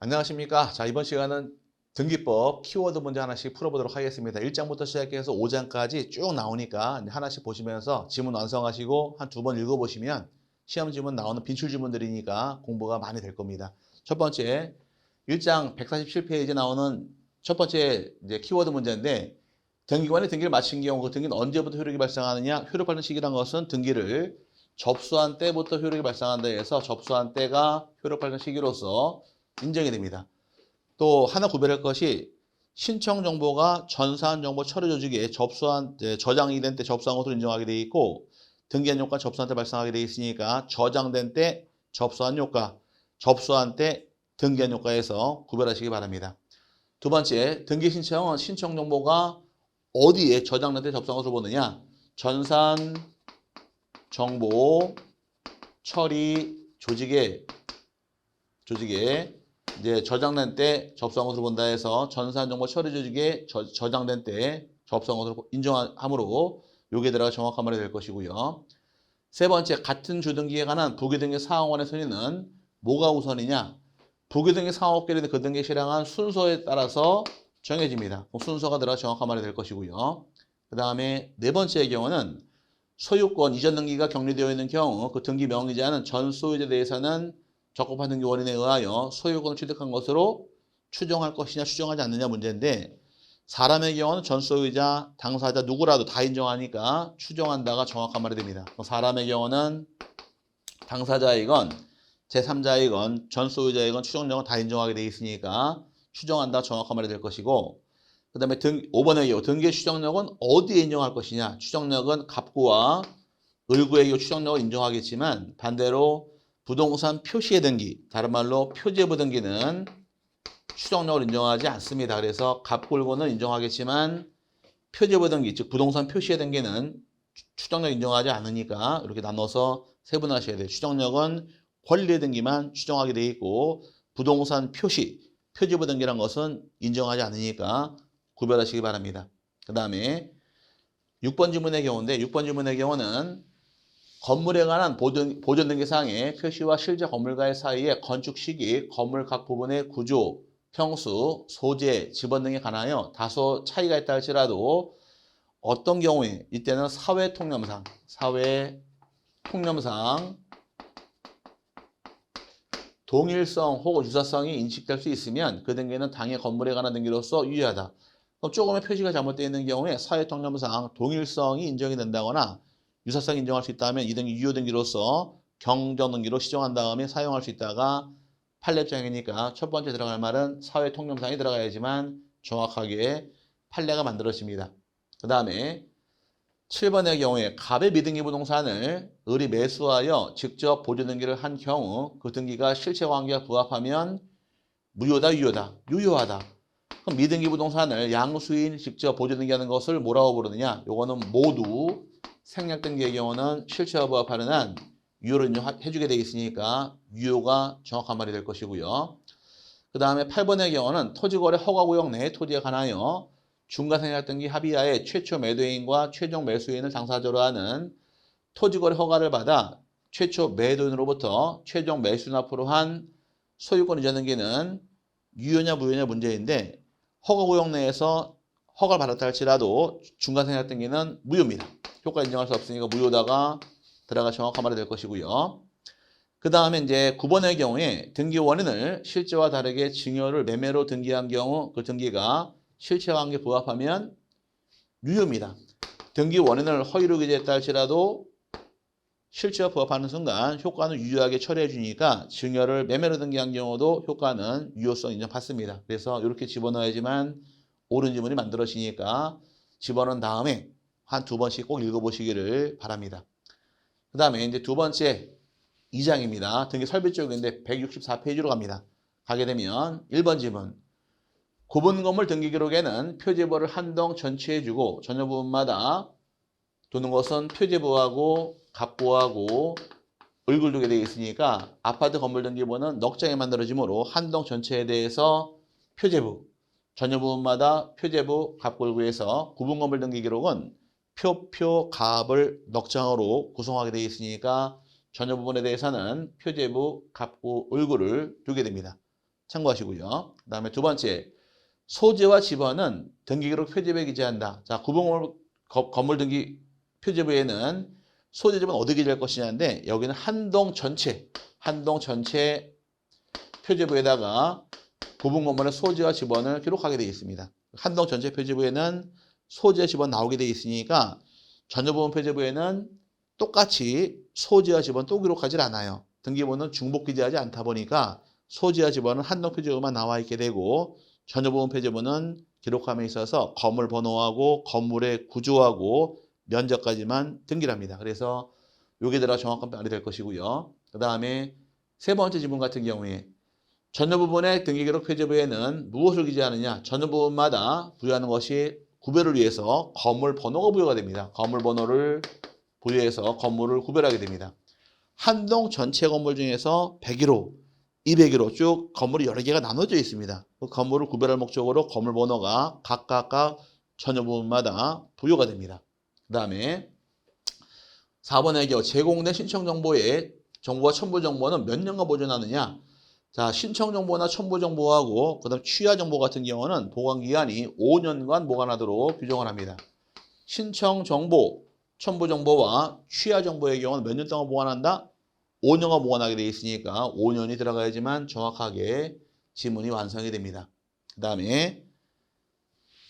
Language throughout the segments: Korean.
안녕하십니까. 자, 이번 시간은 등기법 키워드 문제 하나씩 풀어보도록 하겠습니다. 1장부터 시작해서 5장까지 쭉 나오니까 하나씩 보시면서 지문 완성하시고 한 2번 읽어보시면 시험 지문 나오는 빈출 지문들이니까 공부가 많이 될 겁니다. 첫 번째, 1장 147페이지에 나오는 첫 번째 이제 키워드 문제인데, 등기관이 등기를 마친 경우 그 등기는 언제부터 효력이 발생하느냐? 효력 발생 시기란 것은 등기를 접수한 때부터 효력이 발생한다 해서 접수한 때가 효력 발생 시기로서 인정이 됩니다. 또 하나 구별할 것이 신청 정보가 전산 정보 처리 조직에 저장이 된 때 접수한 것으로 인정하게 되어 있고, 등기한 효과 접수한 때 발생하게 되어 있으니까 저장된 때 접수한 효과, 접수한 때 등기한 효과에서 구별하시기 바랍니다. 두 번째, 등기 신청은 신청 정보가 어디에 저장된 때 접수한 것으로 보느냐? 전산 정보 처리 조직에 이제 저장된 때 접수한 것으로 본다 해서 전산 정보 처리 조직에 저장된 때 접수한 것으로 인정함으로 요게 들어가 정확한 말이 될 것이고요. 세 번째, 같은 주등기에 관한 부기등기 사항원의 순위는 뭐가 우선이냐? 부기등기 사항업계에 그 등기에 실행한 순서에 따라서 정해집니다. 그 순서가 들어가 정확한 말이 될 것이고요. 그 다음에 네 번째의 경우는 소유권 이전 등기가 격리되어 있는 경우 그 등기 명의자는 전 소유자에 대해서는 적법한 등기 원인에 의하여 소유권을 취득한 것으로 추정할 것이냐 추정하지 않느냐 문제인데, 사람의 경우는 전 소유자, 당사자 누구라도 다 인정하니까 추정한다가 정확한 말이 됩니다. 사람의 경우는 당사자이건 제3자이건 전 소유자이건 추정력은 다 인정하게 돼 있으니까 추정한다 정확한 말이 될 것이고, 그 다음에 5번의 경우 등기 추정력은 어디에 인정할 것이냐? 추정력은 갑구와 을구의 경우 추정력을 인정하겠지만 반대로 부동산 표시의 등기, 다른 말로 표제부 등기는 추정력을 인정하지 않습니다. 그래서 갑골고는 인정하겠지만 표제부 등기, 즉 부동산 표시의 등기는 추정력 인정하지 않으니까 이렇게 나눠서 세분하셔야 돼요. 추정력은 권리의 등기만 추정하게 돼 있고 부동산 표시, 표제부 등기란 것은 인정하지 않으니까 구별하시기 바랍니다. 그 다음에 6번 지문의 경우인데, 6번 지문의 경우는 건물에 관한 보존등기사항의 표시와 실제 건물과의 사이의 건축 시기, 건물 각 부분의 구조, 평수, 소재, 지번 등에 관하여 다소 차이가 있다 할지라도 어떤 경우에 이때는 사회통념상 동일성 혹은 유사성이 인식될 수 있으면 그 등기는 당해 건물에 관한 등기로서 유효하다. 그럼 조금의 표시가 잘못되어 있는 경우에 사회통념상 동일성이 인정이 된다거나 유사성 인정할 수 있다면 이 등기 유효 등기로서 경정등기로 시정한 다음에 사용할 수 있다가 판례장이니까 첫 번째 들어갈 말은 사회통념상이 들어가야지만 정확하게 판례가 만들어집니다. 그 다음에 7번의 경우에 갑의 미등기 부동산을 을이 매수하여 직접 보존등기를 한 경우 그 등기가 실체관계가 부합하면 무효다, 유효다? 유효하다. 그럼 미등기 부동산을 양수인 직접 보존등기하는 것을 뭐라고 부르느냐? 요거는 모두 생략등기의 경우는 실체와 부합하는 한 유효를 인정해주게 되어 있으니까 유효가 정확한 말이 될 것이고요. 그 다음에 8번의 경우는 토지거래 허가구역 내 토지에 관하여 중간생략등기 합의하에 최초 매도인과 최종 매수인을 당사자로 하는 토지거래 허가를 받아 최초 매도인으로부터 최종 매수인 앞으로 한 소유권 이전 등기는 유효냐 무효냐 문제인데, 허가구역 내에서 허가를 받았다 할지라도 중간생략등기는 무효입니다. 효과 인정할 수 없으니까 무효다가 들어가 정확한 말이 될 것이고요. 그 다음에 이제 9번의 경우에 등기 원인을 실제와 다르게 증여를 매매로 등기한 경우 그 등기가 실체관계에 부합하면 유효입니다. 등기 원인을 허위로 기재했다 할지라도 실체와 부합하는 순간 효과는 유효하게 처리해 주니까 증여를 매매로 등기한 경우도 효과는 유효성 인정받습니다. 그래서 이렇게 집어넣어야지만 옳은 지문이 만들어지니까 집어넣은 다음에 한 2번씩 꼭 읽어보시기를 바랍니다. 그 다음에 이제 두 번째 2장입니다. 등기 설비 쪽인데 164페이지로 갑니다. 가게 되면 1번 지문. 구분 건물 등기 기록에는 표제부를 한 동 전체해 주고 전혀 부분마다 두는 것은 표제부하고 갑부하고 을굴 두게 되어 있으니까 아파트 건물 등기부는 넉 장이 만들어지므로 한 동 전체에 대해서 표제부, 전혀 부분마다 표제부, 갑골구에서 구분 건물 등기 기록은 표, 갑을 넉 장으로 구성하게 되어 있으니까 전혀 부분에 대해서는 표제부, 갑구, 을구를 두게 됩니다. 참고하시고요. 그 다음에 두 번째, 소재와 지번은 등기기록 표지부에 기재한다. 자, 건물 등기 표지부에는 소재 지번 어디 기재할 것이냐인데 여기는 한동 전체 표지부에다가 구분 건물의 소재와 지번을 기록하게 되어 있습니다. 한동 전체 표지부에는 소재 지번 나오게 되어 있으니까 전여부분 표지부에는 똑같이 소재와 지번 또 기록하지 않아요. 등기부는 중복 기재하지 않다 보니까 소재와 지번은 한동 표지부만 나와 있게 되고 전여부분 표지부는 기록함에 있어서 건물 번호하고 건물의 구조하고 면적까지만 등기합니다. 그래서 여기 들어 정확한 말이 될 것이고요. 그 다음에 세 번째 지문 같은 경우에 전여부분의 등기기록 표지부에는 무엇을 기재하느냐? 전여부분마다 부여하는 것이 구별을 위해서 건물 번호가 부여가 됩니다. 건물 번호를 부여해서 건물을 구별하게 됩니다. 한동 전체 건물 중에서 101호, 201호 쭉 건물이 여러 개가 나눠져 있습니다. 그 건물을 구별할 목적으로 건물 번호가 각각 전여부분마다 부여가 됩니다. 그 다음에 4번의 경우 제공된 신청 정보의 정보와 첨부 정보는 몇 년간 보존하느냐? 자, 신청 정보나 첨부 정보하고 그다음 취하 정보 같은 경우는 보관 기간이 5년간 보관하도록 규정을 합니다. 신청 정보, 첨부 정보와 취하 정보의 경우는 몇 년 동안 보관한다? 5년간 보관하게 되어 있으니까 5년이 들어가야지만 정확하게 지문이 완성이 됩니다. 그 다음에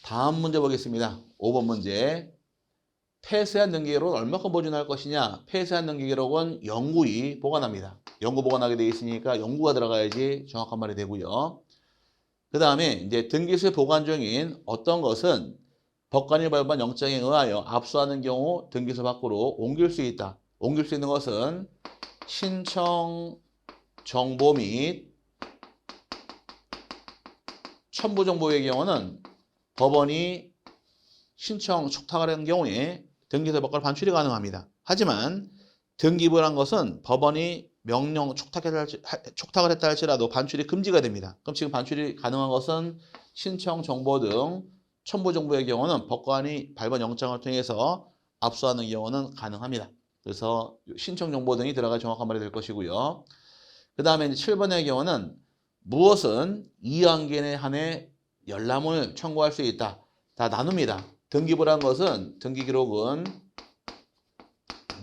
다음 문제 보겠습니다. 5번 문제. 폐쇄한 등기기록은 얼마큼 보존할 것이냐? 폐쇄한 등기기록은 영구히 보관합니다. 영구 보관하게 되어 있으니까 영구가 들어가야지 정확한 말이 되고요. 그 다음에 이제 등기소에 보관 중인 어떤 것은 법관이 발부한 영장에 의하여 압수하는 경우 등기소 밖으로 옮길 수 있다. 옮길 수 있는 것은 신청 정보 및 첨부 정보의 경우는 법원이 신청 촉탁을 하는 경우에 등기소 밖으로 반출이 가능합니다. 하지만 등기부란 것은 법원이 명령 촉탁을 했다 할지라도 반출이 금지가 됩니다. 그럼 지금 반출이 가능한 것은 신청 정보 등 첨부 정보의 경우는 법관이 발부한 영장을 통해서 압수하는 경우는 가능합니다. 그래서 신청 정보 등이 들어갈 정확한 말이 될 것이고요. 그 다음에 7번의 경우는 무엇은 2학기에 한해 열람을 청구할 수 있다. 다 나눕니다. 등기부란 것은 등기기록은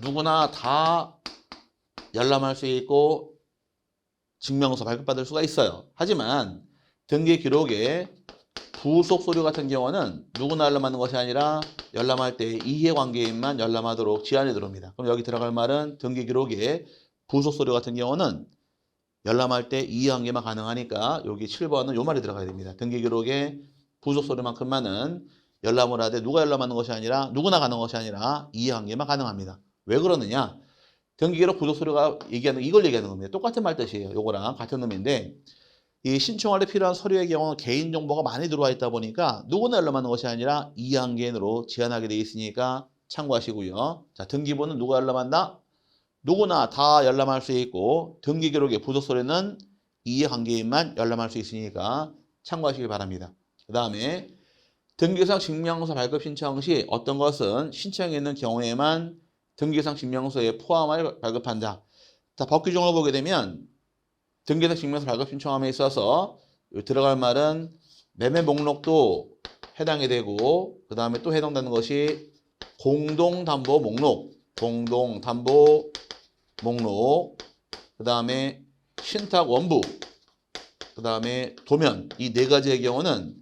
누구나 다 열람할 수 있고 증명서 발급받을 수가 있어요. 하지만 등기기록에 부속 서류 같은 경우는 누구나 열람하는 것이 아니라 열람할 때 이해관계인만 열람하도록 제한이 들어옵니다. 그럼 여기 들어갈 말은 등기기록에 부속 서류 같은 경우는 열람할 때 이해관계만 가능하니까 여기 7번은 요 말이 들어가야 됩니다. 등기기록에 부속 서류만큼만은 열람을 하되 누가 열람하는 것이 아니라 누구나 가는 것이 아니라 이해관계만 가능합니다. 왜 그러느냐? 등기기록 부속 서류가 얘기하는 이걸 얘기하는 겁니다. 똑같은 말 뜻이에요. 요거랑 같은 놈인데 이 신청할 때 필요한 서류의 경우는 개인정보가 많이 들어와 있다 보니까 누구나 열람하는 것이 아니라 이해관계인으로 제한하게 돼 있으니까 참고하시고요. 자, 등기부는 누가 열람한다? 누구나 다 열람할 수 있고 등기기록의 부속 서류는 이해관계인만 열람할 수 있으니까 참고하시기 바랍니다. 그 다음에 등기상 증명서 발급 신청 시 어떤 것은 신청이 있는 경우에만 등기상 증명서에 포함하여 발급한다. 자, 법 규정을 보게 되면 등기상 증명서 발급 신청함에 있어서 들어갈 말은 매매 목록도 해당이 되고 그 다음에 또 해당되는 것이 공동담보 목록, 그 다음에 신탁 원부, 그 다음에 도면 이 네 가지의 경우는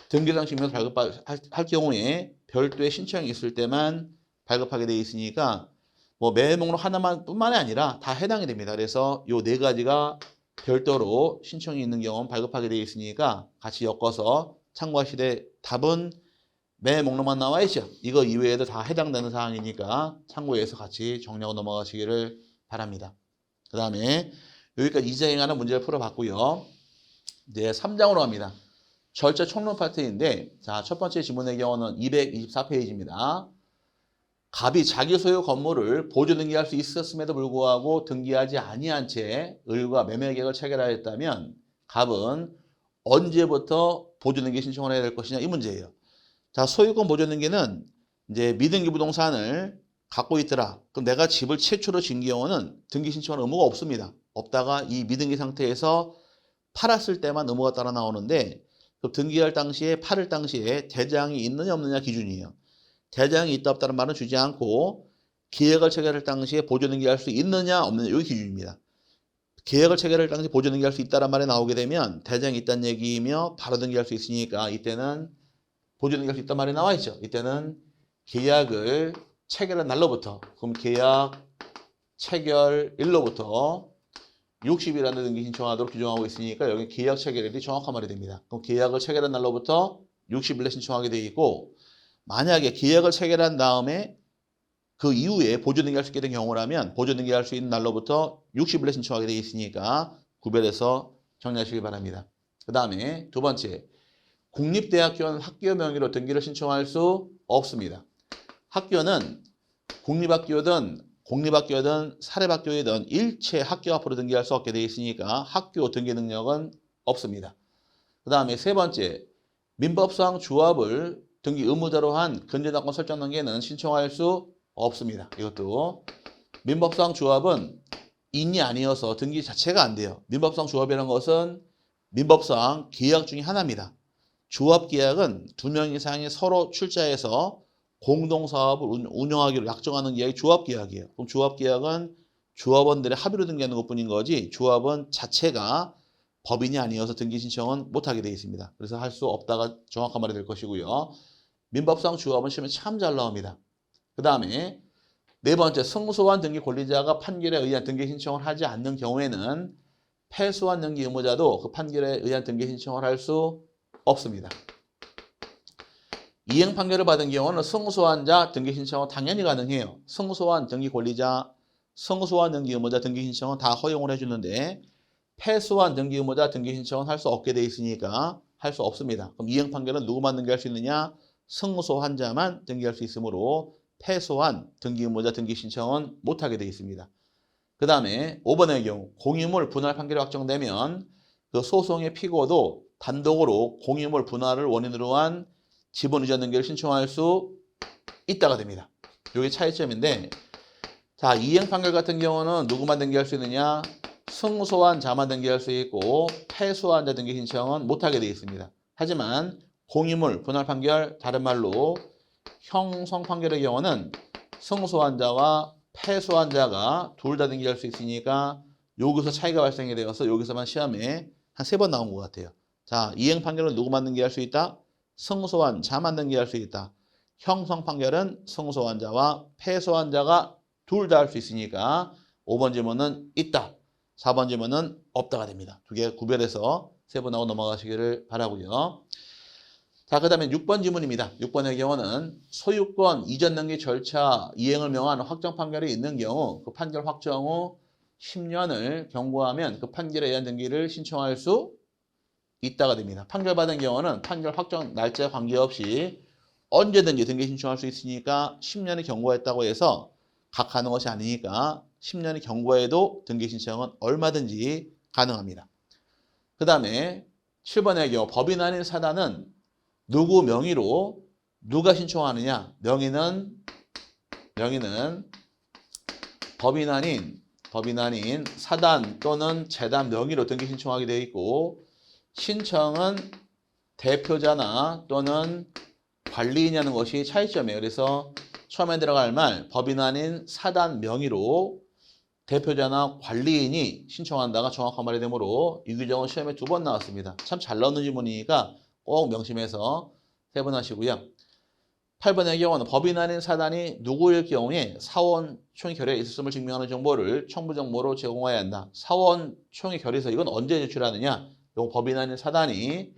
등기상 증명서 발급할 경우에 별도의 신청이 있을 때만 발급하게 되어 있으니까 뭐 매매 목록 하나만 뿐만이 아니라 다 해당이 됩니다. 그래서 이 네 가지가 별도로 신청이 있는 경우는 발급하게 되어 있으니까 같이 엮어서 참고하시되 답은 매매 목록만 나와 있죠. 이거 이외에도 다 해당되는 사항이니까 참고해서 같이 정리하고 넘어가시기를 바랍니다. 그 다음에 여기까지 2장에 관한 문제를 풀어봤고요. 이제 3장으로 갑니다. 절차 총론 파트인데 자, 첫 번째 지문의 경우는 224페이지입니다. 갑이 자기 소유 건물을 보조 등기할 수 있었음에도 불구하고 등기하지 아니한 채 을과 매매 계약을 체결하였다면 갑은 언제부터 보조 등기 신청을 해야 될 것이냐 이 문제예요. 자, 소유권 보조 등기는 이제 미등기 부동산을 갖고 있더라. 그럼 내가 집을 최초로 진 경우는 등기 신청할 의무가 없습니다. 없다가 이 미등기 상태에서 팔았을 때만 의무가 따라 나오는데 그 등기할 당시에 팔을 당시에 대장이 있느냐 없느냐 기준이에요. 대장이 있다 없다는 말은 주지 않고 계약을 체결할 당시에 보조 등기할 수 있느냐 없느냐 이게 기준입니다. 계약을 체결할 당시 보조 등기할 수 있다는 말이 나오게 되면 대장이 있다는 얘기이며 바로 등기할 수 있으니까 이때는 보조 등기할 수 있다는 말이 나와 있죠. 이때는 계약을 체결한 날로부터 그럼 계약 체결일로부터 60일 안에 등기 신청하도록 규정하고 있으니까 여기 계약 체결일이 정확한 말이 됩니다. 그럼 계약을 체결한 날로부터 60일에 신청하게 되어 있고 만약에 계약을 체결한 다음에 그 이후에 보조 등기할 수 있게 된 경우라면 보조 등기할 수 있는 날로부터 60일에 신청하게 되어 있으니까 구별해서 정리하시기 바랍니다. 그 다음에 두 번째, 국립대학교는 학교 명의로 등기를 신청할 수 없습니다. 학교는 공립학교든 사립학교이든 일체 학교 앞으로 등기할 수 없게 되어 있으니까 학교 등기 능력은 없습니다. 그 다음에 세 번째, 민법상 주합을 등기 의무자로 한 근저당권 설정 단계는 신청할 수 없습니다. 이것도 민법상 주합은 인이 아니어서 등기 자체가 안 돼요. 민법상 주합이라는 것은 민법상 계약 중에 하나입니다. 주합 계약은 2명 이상이 서로 출자해서 공동사업을 운영하기로 약정하는 계약이 주합 계약이에요. 그럼 주합 계약은 주합원들의 합의로 등기하는 것뿐인 거지 주합은 자체가 법인이 아니어서 등기 신청은 못하게 되어 있습니다. 그래서 할 수 없다가 정확한 말이 될 것이고요. 민법상 주합은 시험에 참 잘 나옵니다. 그 다음에 네 번째, 승소한 등기 권리자가 판결에 의한 등기 신청을 하지 않는 경우에는 패소한 등기 의무자도 그 판결에 의한 등기 신청을 할 수 없습니다. 이행 판결을 받은 경우는 승소한 자 등기 신청은 당연히 가능해요. 승소한 등기 권리자, 승소한 등기 의무자 등기 신청은 다 허용을 해주는데 패소한 등기 의무자 등기 신청은 할 수 없게 돼 있으니까 할 수 없습니다. 그럼 이행 판결은 누구만 등기할 수 있느냐? 승소한 자만 등기할 수 있으므로 패소한 등기 의무자 등기 신청은 못하게 돼 있습니다. 그 다음에 5번의 경우 공유물 분할 판결이 확정되면 그 소송의 피고도 단독으로 공유물 분할을 원인으로 한 지분 이전 등기를 신청할 수 있다가 됩니다. 이게 차이점인데 자 이행 판결 같은 경우는 누구만 등기할 수 있느냐? 승소한 자만 등기할 수 있고 패소한 자 등기 신청은 못하게 되어 있습니다. 하지만 공유물 분할 판결 다른 말로 형성 판결의 경우는 승소한 자와 패소한 자가 둘 다 등기할 수 있으니까 여기서 차이가 발생이 되어서 여기서만 시험에 한 3번 나온 것 같아요. 자 이행 판결은 누구만 등기할 수 있다? 승소한 자만 등기할 수 있다. 형성 판결은 승소한 자와 패소한 자가 둘 다 할 수 있으니까 5번 질문은 있다. 4번 질문은 없다가 됩니다. 두 개 구별해서 3번 하고 넘어가시기를 바라고요. 자, 그 다음에 6번 질문입니다. 6번의 경우는 소유권 이전 등기 절차 이행을 명한 확정 판결이 있는 경우 그 판결 확정 후 10년을 경고하면 그 판결에 의한 등기를 신청할 수 있다가 됩니다. 판결 받은 경우는 판결 확정 날짜에 관계없이 언제든지 등기 신청할 수 있으니까 10년이 경고했다고 해서 각하는 것이 아니니까 10년이 경고해도 등기 신청은 얼마든지 가능합니다. 그 다음에 7번의 경우 법인 아닌 사단은 누구 명의로 누가 신청하느냐? 명의는 법인 아닌 사단 또는 재단 명의로 등기 신청하게 되어 있고 신청은 대표자나 또는 관리인이라는 것이 차이점이에요. 그래서 처음에 들어갈 말 법인 아닌 사단 명의로 대표자나 관리인이 신청한다가 정확한 말이 되므로 이 규정은 시험에 2번 나왔습니다. 참 잘 나오는 질문이니까 꼭 명심해서 3번 하시고요. 8번의 경우는 법인 아닌 사단이 누구일 경우에 사원총회 결의에 있었음을 증명하는 정보를 첨부 정보로 제공해야 한다. 사원총회 결의서 이건 언제 제출하느냐? 이거 법인 아닌 사단이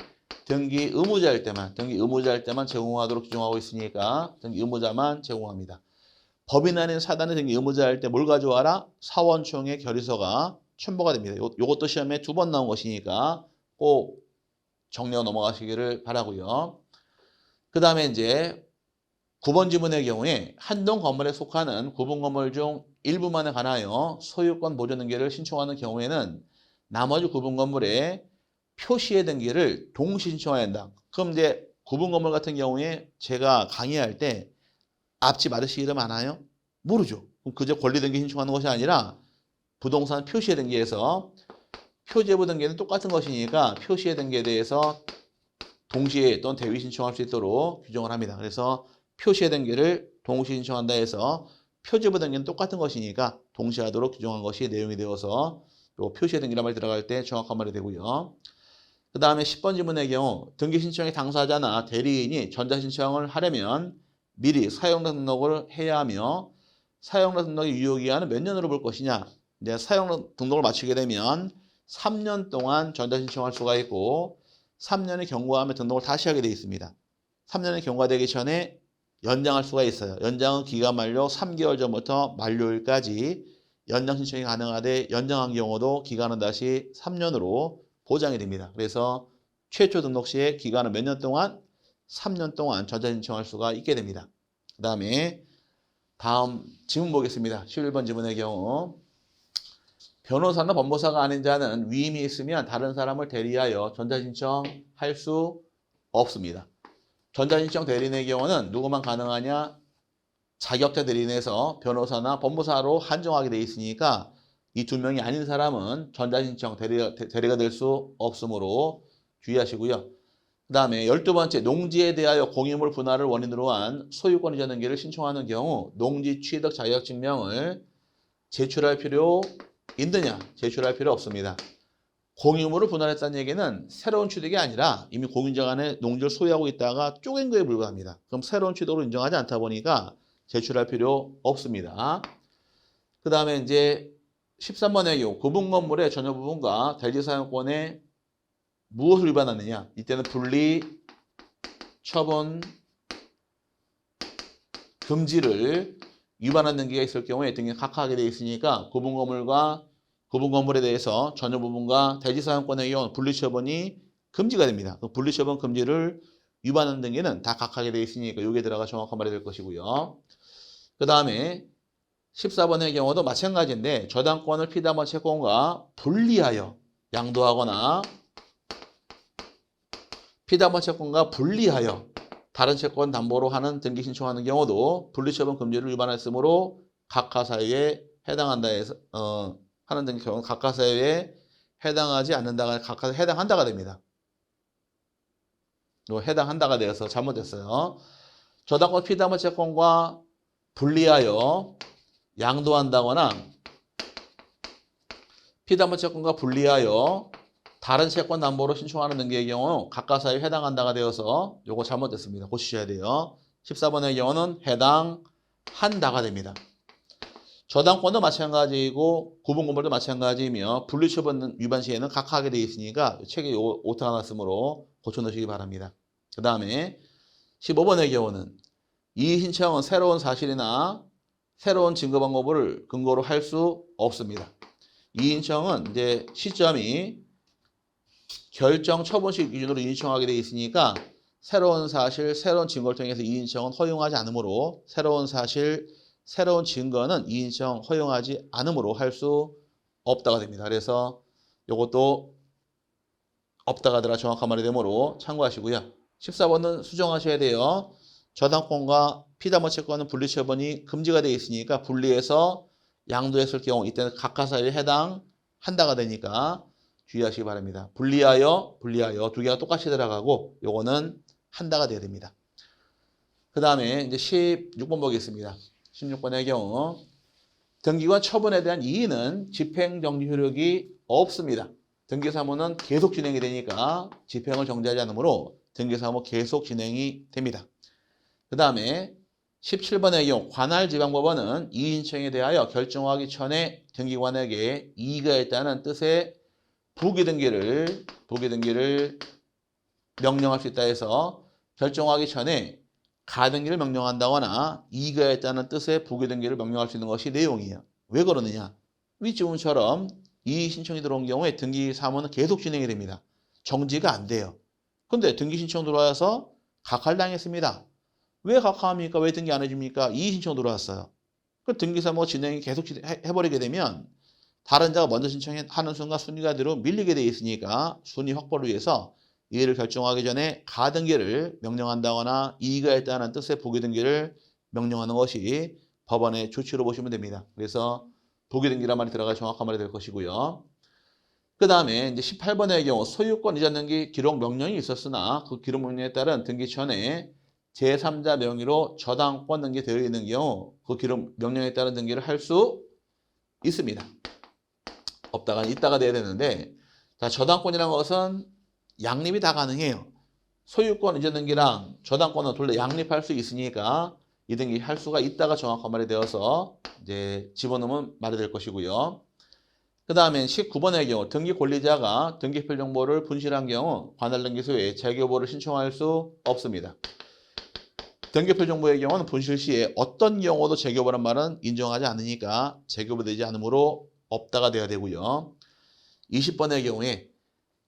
등기 의무자일 때만 제공하도록 규정하고 있으니까 등기 의무자만 제공합니다. 법인 아닌 사단이 등기 의무자일 때 뭘 가져와라? 사원총회 결의서가 첨부가 됩니다. 이것도 시험에 2번 나온 것이니까 꼭 정리하고 넘어가시기를 바라고요. 그 다음에 이제 9번 지문의 경우에 한동 건물에 속하는 구분 건물 중 일부만에 관하여 소유권 보존 등기를 신청하는 경우에는 나머지 구분 건물에 표시의 등기를 동시 신청해야 한다. 그럼 이제 구분 건물 같은 경우에 제가 강의할 때 앞집 아저씨 이름 아나요? 모르죠. 그럼 그저 권리 등기 신청하는 것이 아니라 부동산 표시의 등기에서 표제부 등기는 똑같은 것이니까 표시의 등기에 대해서 동시에 또는 대위 신청할 수 있도록 규정을 합니다. 그래서 표시의 등기를 동시에 신청한다 해서 표제부 등기는 똑같은 것이니까 동시에 하도록 규정한 것이 내용이 되어서 요 표시의 등기란 말이 들어갈 때 정확한 말이 되고요. 그 다음에 10번 지문의 경우 등기 신청의 당사자나 대리인이 전자신청을 하려면 미리 사용자 등록을 해야 하며 사용자 등록의 유효기한은 몇 년으로 볼 것이냐. 이제 사용자 등록을 마치게 되면 3년 동안 전자신청할 수가 있고 3년이 경과하면 등록을 다시 하게 되어 있습니다. 3년이 경과되기 전에 연장할 수가 있어요. 연장은 기간 만료 3개월 전부터 만료일까지 연장 신청이 가능하되 연장한 경우도 기간은 다시 3년으로 보장이 됩니다. 그래서 최초 등록 시에 기간은 몇 년 동안? 3년 동안 전자신청할 수가 있게 됩니다. 그 다음에 다음 지문 보겠습니다. 11번 지문의 경우 변호사나 법무사가 아닌 자는 위임이 있으면 다른 사람을 대리하여 전자신청할 수 없습니다. 전자신청 대리인의 경우는 누구만 가능하냐? 자격자 대리인에서 변호사나 법무사로 한정하게 되어 있으니까 이 두 명이 아닌 사람은 전자신청 대리가 될 수 없으므로 주의하시고요. 그 다음에 12번째 농지에 대하여 공유물 분할을 원인으로 한 소유권 이전 등기를 신청하는 경우 농지 취득 자격증명을 제출할 필요 있느냐? 제출할 필요 없습니다. 공유물을 분할했다는 얘기는 새로운 취득이 아니라 이미 공유자 간에 농지를 소유하고 있다가 쪼갠 거에 불과합니다. 그럼 새로운 취득으로 인정하지 않다 보니까 제출할 필요 없습니다. 그 다음에 이제 13번의 경우 구분 건물의 전용 부분과 대지 사용권에 무엇을 위반하느냐? 이때는 분리, 처분, 금지를 위반한 등기가 있을 경우에 등기가 각하하게 되어 있으니까 구분 건물에 대해서 전용 부분과 대지 사용권의 경우 분리 처분이 금지가 됩니다. 그 분리 처분 금지를 위반한 등기는 다 각하게 되어 있으니까 여기에 들어가 정확한 말이 될 것이고요. 그 다음에 14번의 경우도 마찬가지인데 저당권을 피담한 채권과 분리하여 양도하거나 피담한 채권과 분리하여 다른 채권 담보로 하는 등기 신청하는 경우도 분리처분 금지를 위반했으므로 각하사유에 해당한다 해서 하는 등기 경우 각하사유에 해당하지 않는다가 각하사유에 해당한다가 됩니다. 해당한다가 되어서 잘못됐어요. 저당권 피담한 채권과 분리하여 양도한다거나 피담한 채권과 분리하여 다른 채권 담보로 신청하는 등기의 경우 각하사유에 해당한다가 되어서 요거 잘못됐습니다. 고치셔야 돼요. 14번의 경우는 해당한다가 됩니다. 저당권도 마찬가지이고 구분건물도 마찬가지이며 분리처분 위반 시에는 각하하게 되어 있으니까 책에 오타가 났으므로 고쳐놓으시기 바랍니다. 그 다음에 15번의 경우는 이의 신청은 새로운 사실이나 새로운 증거 방법을 근거로 할 수 없습니다. 이의 신청은 이제 시점이 결정 처분식 기준으로 이의신청하게 되어 있으니까 새로운 사실, 새로운 증거를 통해서 이의신청은 허용하지 않으므로 새로운 사실, 새로운 증거는 이의신청 허용하지 않으므로 할 수 없다가 됩니다. 그래서 이것도 없다가 들어 정확한 말이 되므로 참고하시고요. 14번은 수정하셔야 돼요. 저당권과 피담보 채권은 분리처분이 금지가 되어 있으니까 분리해서 양도했을 경우 이때는 각하사유에 해당한다가 되니까 주의하시기 바랍니다. 분리하여 두 개가 똑같이 들어가고 요거는 한다가 돼야 됩니다. 그 다음에 이제 16번 보겠습니다. 16번의 경우 등기관 처분에 대한 이의는 집행정지 효력이 없습니다. 등기사무는 계속 진행이 되니까 집행을 정지하지 않으므로 등기사무 계속 진행이 됩니다. 그 다음에 17번의 경우 관할지방법원은 이의신청에 대하여 결정하기 전에 등기관에게 이의가 있다는 뜻의 부기등기를 명령할 수 있다 해서 결정하기 전에 가등기를 명령한다거나 이의가 있다는 뜻의 부기등기를 명령할 수 있는 것이 내용이에요. 왜 그러느냐? 윗지문처럼 이의 신청이 들어온 경우에 등기 사무는 계속 진행이 됩니다. 정지가 안 돼요. 근데 등기 신청 들어와서 각하당했습니다. 왜 각하합니까? 왜 등기 안 해줍니까? 이의 신청 들어왔어요. 그 등기 사무 진행이 계속 해버리게 되면 다른 자가 먼저 신청하는 순간 순위가 뒤로 밀리게 돼 있으니까 순위 확보를 위해서 이의를 결정하기 전에 가등기를 명령한다거나 이의가 있다는 뜻의 부기등기를 명령하는 것이 법원의 조치로 보시면 됩니다. 그래서 부기등기란 말이 들어가 정확한 말이 될 것이고요. 그 다음에 이제 18번의 경우 소유권 이전 등기 기록 명령이 있었으나 그 기록 명령에 따른 등기 전에 제3자 명의로 저당권 등기되어 있는 경우 그 기록 명령에 따른 등기를 할 수 있습니다. 없다가 있다가 돼야 되는데 자, 저당권이라는 것은 양립이 다 가능해요. 소유권 이전 등기랑 저당권은 둘 다 양립할 수 있으니까 이 등기 할 수가 있다가 정확한 말이 되어서 이제 집어넣으면 말이 될 것이고요. 그 다음에 19번의 경우 등기 권리자가 등기표 정보를 분실한 경우 관할 등기소에 재교부를 신청할 수 없습니다. 등기표 정보의 경우는 분실 시에 어떤 경우도 재교부란 말은 인정하지 않으니까 재교부되지 않으므로 없다가 돼야 되고요. 20번의 경우에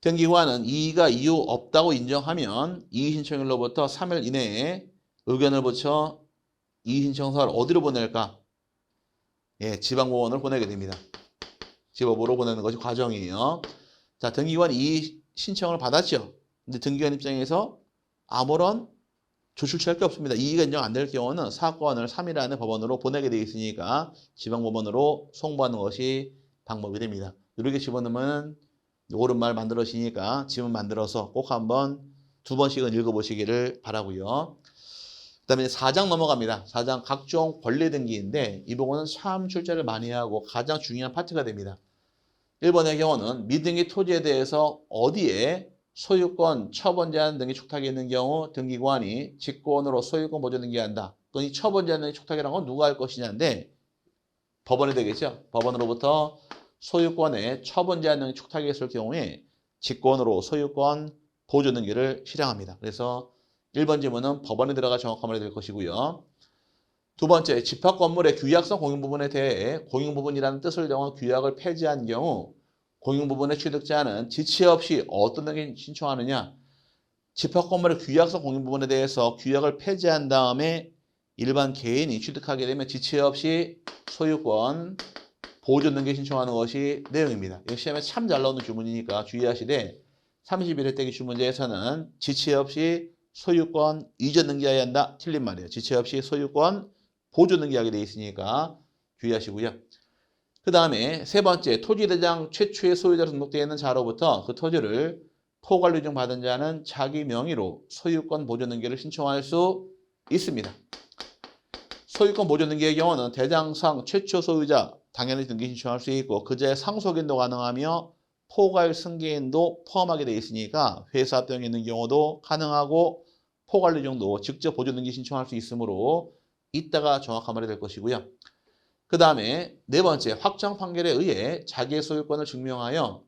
등기관은 이의가 이유 없다고 인정하면 이의 신청일로부터 3일 이내에 의견을 붙여 이의 신청서를 어디로 보낼까? 예, 지방법원으로 보내게 됩니다. 지법으로 보내는 것이 과정이에요. 자, 등기관 이의 신청을 받았죠. 근데 등기관 입장에서 아무런 조치를 취할 게 없습니다. 이의가 인정 안 될 경우는 사건을 3일 안에 법원으로 보내게 되어 있으니까 지방법원으로 송부하는 것이 방법이 됩니다. 이렇게 집어넣으면 옳은 말 만들어지니까 지문 만들어서 꼭 한번 2번씩은 읽어보시기를 바라고요. 그 다음에 4장 넘어갑니다. 4장 각종 권리 등기인데 이 부분은 참 출제를 많이 하고 가장 중요한 파트가 됩니다. 1번의 경우는 미등기 토지에 대해서 어디에 소유권, 처분 제한 등기 촉탁이 있는 경우 등기관이 직권으로 소유권 보존 등기한다. 또는 이 처분 제한 등기 촉탁이라는 건 누가 할 것이냐인데 법원이 되겠죠. 법원으로부터 소유권의 처분 제한 등기 촉탁이 있을 경우에 직권으로 소유권 보존 등기를 실행합니다. 그래서 1번 지문은 법원에 들어가 정확한 말이 될 것이고요. 두 번째, 집합 건물의 규약성 공용 부분에 대해 공용 부분이라는 뜻을 정한 규약을 폐지한 경우 공용 부분의 취득자는 지체 없이 어떤 등기 신청하느냐? 집합 건물의 규약성 공용 부분에 대해서 규약을 폐지한 다음에 일반 개인이 취득하게 되면 지체 없이 소유권 보존 등기 신청하는 것이 내용입니다. 이거 시험에 참 잘 나오는 주문이니까 주의하시되 31회 때기 주문제에서는 지체 없이 소유권 이전 등기해야 한다. 틀린 말이에요. 지체 없이 소유권 보존 등기하게 돼 있으니까 주의하시고요. 그 다음에 세 번째, 토지대장 최초의 소유자로 등록되어 있는 자로부터 그 토지를 토관리증 받은 자는 자기 명의로 소유권 보존 등기를 신청할 수 있습니다. 소유권 보존 등기의 경우는 대장상 최초 소유자 당연히 등기 신청할 수 있고 그자의 상속인도 가능하며 포괄 승계인도 포함하게 되어 있으니까 회사 합병이 있는 경우도 가능하고 포괄리증도 직접 보존 등기 신청할 수 있으므로 이따가 정확한 말이 될 것이고요. 그 다음에 네 번째, 확정 판결에 의해 자기의 소유권을 증명하여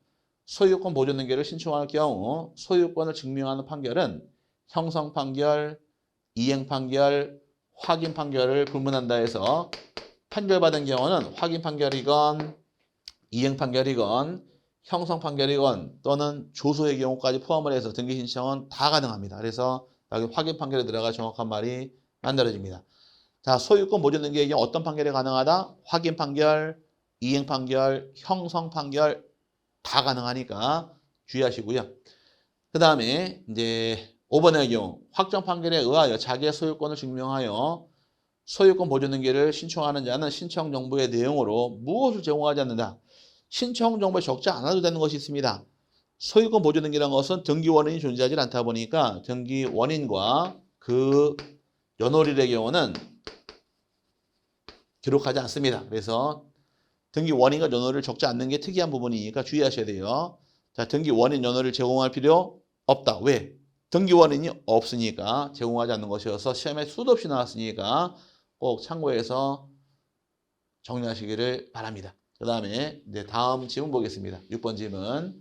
소유권 보존 등기를 신청할 경우 소유권을 증명하는 판결은 형성 판결, 이행 판결, 확인 판결을 불문한다 해서 판결받은 경우는 확인 판결이건 이행 판결이건 형성 판결이건 또는 조소의 경우까지 포함을 해서 등기 신청은 다 가능합니다. 그래서 여기 확인 판결에 들어가 정확한 말이 만들어집니다. 자, 소유권 보존 등기의 경우 어떤 판결이 가능하다? 확인 판결, 이행 판결, 형성 판결 다 가능하니까 주의하시고요. 그 다음에 이제 5번의 경우 확정 판결에 의하여 자기의 소유권을 증명하여 소유권 보존 등기를 신청하는 자는 신청 정보의 내용으로 무엇을 제공하지 않는다. 신청 정보에 적지 않아도 되는 것이 있습니다. 소유권 보존 등기라는 것은 등기 원인이 존재하지 않다 보니까 등기 원인과 그 연월일의 경우는 기록하지 않습니다. 그래서 등기 원인과 연월을 적지 않는 게 특이한 부분이니까 주의하셔야 돼요. 자, 등기 원인 연월을 제공할 필요 없다. 왜? 등기 원인이 없으니까 제공하지 않는 것이어서 시험에 수도 없이 나왔으니까 꼭 참고해서 정리하시기를 바랍니다. 그 다음에 이제 다음 질문 보겠습니다. 6번 질문.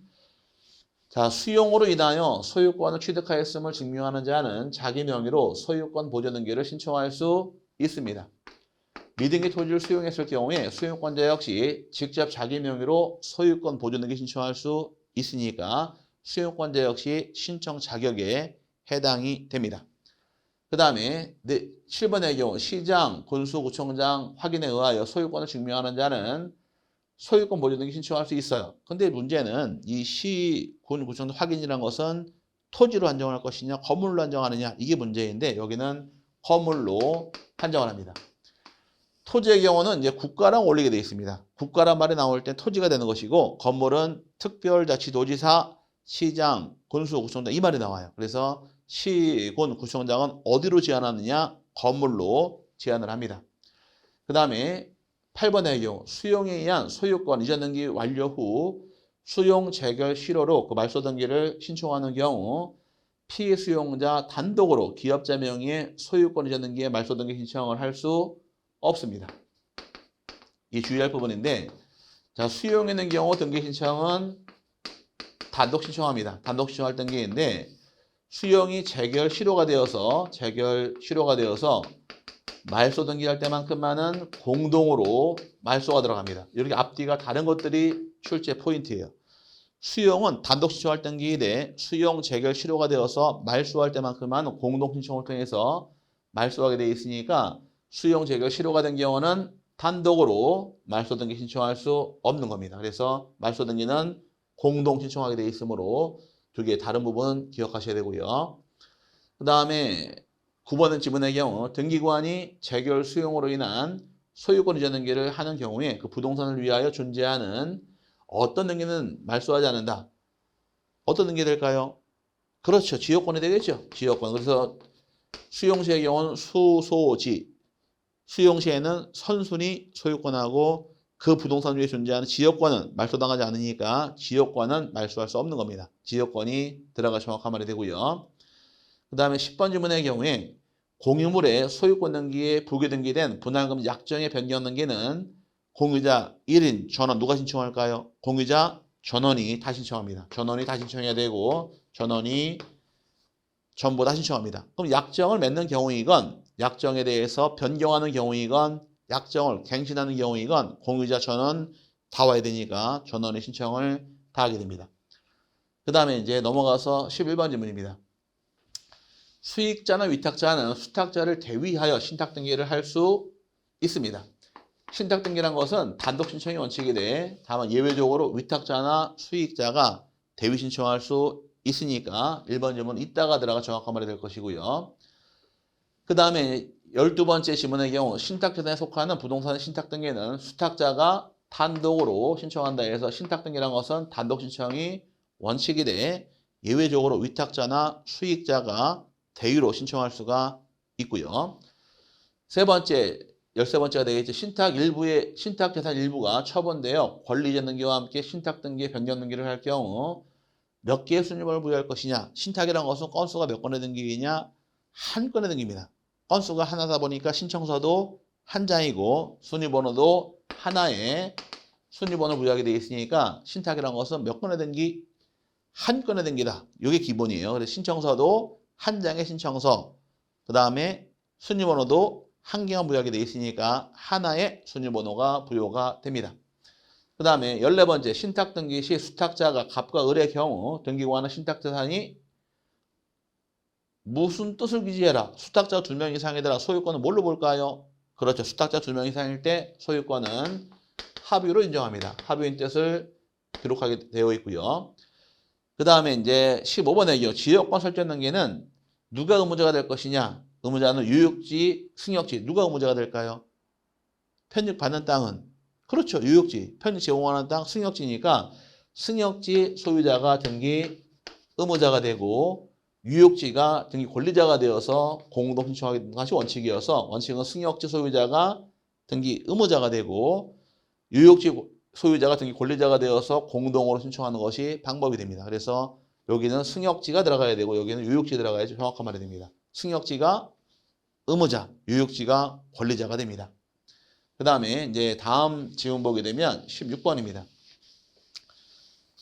자, 수용으로 인하여 소유권을 취득하였음을 증명하는 자는 자기 명의로 소유권 보존 등기를 신청할 수 있습니다. 미등기 토지를 수용했을 경우에 수용권자 역시 직접 자기 명의로 소유권 보존 등기 신청할 수 있으니까 수용권자 역시 신청 자격에 해당이 됩니다. 그 다음에 7번의 경우 시장, 군수, 구청장 확인에 의하여 소유권을 증명하는 자는 소유권 보존 등기 신청할 수 있어요. 근데 문제는 이 시, 군, 구청 확인이라는 것은 토지로 한정할 것이냐 건물로 한정하느냐 이게 문제인데 여기는 건물로 한정을 합니다. 토지의 경우는 이제 국가랑 올리게 되어 있습니다. 국가란 말이 나올 때 토지가 되는 것이고 건물은 특별자치도지사, 시장, 군수, 구청장 이 말이 나와요. 그래서 시, 군, 구청장은 어디로 제한하느냐? 건물로 제한을 합니다. 그 다음에 8번의 경우 수용에 의한 소유권 이전 등기 완료 후 수용 재결 실효로 그 말소 등기를 신청하는 경우 피수용자 단독으로 기업자 명의의 소유권 이전 등기에 말소 등기 신청을 할 수 없습니다. 이 주의할 부분인데 자 수용에 있는 경우 등기 신청은 단독 신청합니다. 단독 신청할 등기인데 수용이 재결 실효가 되어서 말소 등기할 때만큼만은 공동으로 말소가 들어갑니다. 이렇게 앞뒤가 다른 것들이 출제 포인트예요. 수용은 단독 신청할 등기인데 수용 재결 실효가 되어서 말소할 때만큼만 공동 신청을 통해서 말소하게 되어 있으니까 수용 재결 실효가 된 경우는 단독으로 말소 등기 신청할 수 없는 겁니다. 그래서 말소 등기는 공동 신청하게 되어 있으므로 두 개의 다른 부분 기억하셔야 되고요. 그 다음에 9번은 지분의 경우 등기관이 재결 수용으로 인한 소유권 이전 등기를 하는 경우에 그 부동산을 위하여 존재하는 어떤 등기는 말소하지 않는다. 어떤 등기 될까요? 그렇죠. 지역권이 되겠죠. 지역권. 그래서 수용시의 경우는 수소지. 수용시에는 선순위 소유권하고 그 부동산 위에 존재하는 지역권은 말소당하지 않으니까 지역권은 말소할 수 없는 겁니다. 지역권이 들어가 정확한 말이 되고요. 그 다음에 10번 지문의 경우에 공유물의 소유권 등기에 부기 등기된 분할금 약정의 변경 등기는 공유자 1인 전원 누가 신청할까요? 공유자 전원이 다 신청합니다. 전원이 다 신청해야 되고 전원이 전부 다 신청합니다. 그럼 약정을 맺는 경우이건 약정에 대해서 변경하는 경우이건 약정을 갱신하는 경우이건 공유자 전원 다 와야 되니까 전원의 신청을 다 하게 됩니다. 그 다음에 이제 넘어가서 11번 질문입니다. 수익자나 위탁자는 수탁자를 대위하여 신탁등기를 할 수 있습니다. 신탁등기란 것은 단독 신청이 원칙이 돼 다만 예외적으로 위탁자나 수익자가 대위 신청할 수 있으니까 1번 질문 이따가 들어가 정확한 말이 될 것이고요. 그 다음에 12번째 지문의 경우 신탁재산에 속하는 부동산 신탁등기는 수탁자가 단독으로 신청한다 해서 신탁등기란 것은 단독 신청이 원칙이 돼 예외적으로 위탁자나 수익자가 대위로 신청할 수가 있고요. 세 번째, 13번째가 되겠죠. 신탁재산 일부가 처분되어 권리이전 등기와 함께 신탁등기에 변경 등기를 할 경우 몇 개의 순위번호를 부여할 것이냐. 신탁이라는 것은 건수가 몇 건의 등기이냐? 한 건의 등기입니다. 건수가 하나다 보니까 신청서도 한 장이고 순위번호도 하나의 순위번호를 부여하게 되어 있으니까 신탁이라는 것은 몇 건의 등기? 한 건의 등기다. 이게 기본이에요. 그래서 신청서도 한 장의 신청서, 그 다음에 순위번호도 한 개만 부여하게 되어 있으니까 하나의 순위번호가 부여가 됩니다. 그 다음에 14번째 신탁등기 시 수탁자가 갑과 을의 경우 등기관은 신탁재산이 무슨 뜻을 기재해라. 수탁자 2명 이상이더라. 소유권은 뭘로 볼까요? 그렇죠. 수탁자 2명 이상일 때 소유권은 합의로 인정합니다. 합의인 뜻을 기록하게 되어 있고요. 그 다음에 이제 15번의 경우 지역권 설정 등기는 누가 의무자가 될 것이냐? 의무자는 유역지, 승역지. 누가 의무자가 될까요? 편입받는 땅은 그렇죠. 유역지. 편입 제공하는 땅 승역지니까 승역지 소유자가 등기 의무자가 되고 유역지가 등기 권리자가 되어서 공동 신청하는 것이 원칙이어서 원칙은 승역지 소유자가 등기 의무자가 되고 유역지 소유자가 등기 권리자가 되어서 공동으로 신청하는 것이 방법이 됩니다. 그래서 여기는 승역지가 들어가야 되고 여기는 유역지 들어가야지 정확한 말이 됩니다. 승역지가 의무자, 유역지가 권리자가 됩니다. 그 다음에 이제 다음 지문 보게 되면 16번입니다.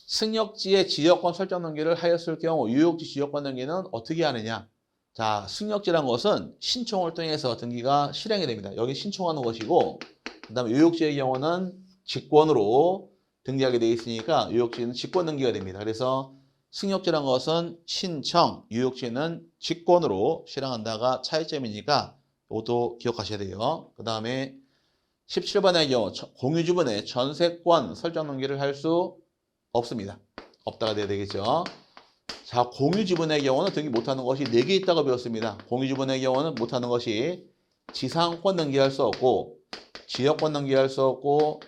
승역지의 지역권 설정 등기를 하였을 경우 유역지 지역권 등기는 어떻게 하느냐? 자, 승역지란 것은 신청을 통해서 등기가 실행이 됩니다. 여기 신청하는 것이고 그 다음에 유역지의 경우는 직권으로 등기하게 되어 있으니까 유역지는 직권 등기가 됩니다. 그래서 승역지란 것은 신청, 유역지는 직권으로 실행한다가 차이점이니까 이것도 기억하셔야 돼요. 그 다음에 17번의 경우 공유지분의 전세권 설정 등기를 할 수 없습니다. 없다가 돼야 되겠죠. 자, 공유지분의 경우는 등기 못하는 것이 4개 있다고 배웠습니다. 공유지분의 경우는 못하는 것이 지상권 등기할 수 없고 지역권 등기할 수 없고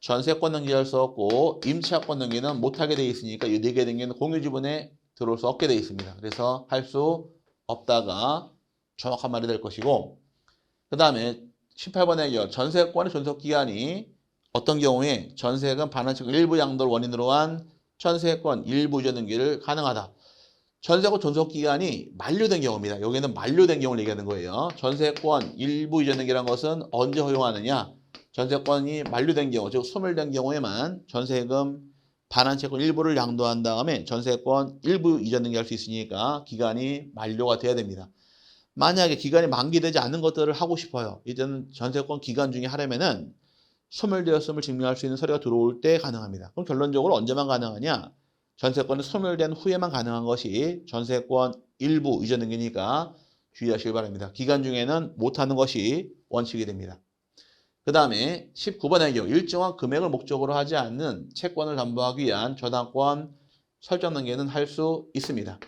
전세권 등기할 수 없고 임차권 등기는 못하게 돼 있으니까 이 4개 등기는 공유지분에 들어올 수 없게 돼 있습니다. 그래서 할 수 없다가 정확한 말이 될 것이고 그 다음에 18번의 경우 전세권의 존속기간이 어떤 경우에 전세금 반환책 일부 양도를 원인으로 한 전세권 일부 이전 등기를 가능하다. 전세권 존속기간이 만료된 경우입니다. 여기는 만료된 경우를 얘기하는 거예요. 전세권 일부 이전 등기란 것은 언제 허용하느냐? 전세권이 만료된 경우, 즉 소멸된 경우에만 전세금 반환채권 일부를 양도한 다음에 전세권 일부 이전 등기할 수 있으니까 기간이 만료가 돼야 됩니다. 만약에 기간이 만기되지 않는 것들을 하고 싶어요. 이제는 전세권 기간 중에 하려면은 소멸되었음을 증명할 수 있는 서류가 들어올 때 가능합니다. 그럼 결론적으로 언제만 가능하냐? 전세권이 소멸된 후에만 가능한 것이 전세권 일부 이전 등기니까 주의하시길 바랍니다. 기간 중에는 못하는 것이 원칙이 됩니다. 그 다음에 19번의 경우 일정한 금액을 목적으로 하지 않는 채권을 담보하기 위한 저당권 설정 등기는 할 수 있습니다.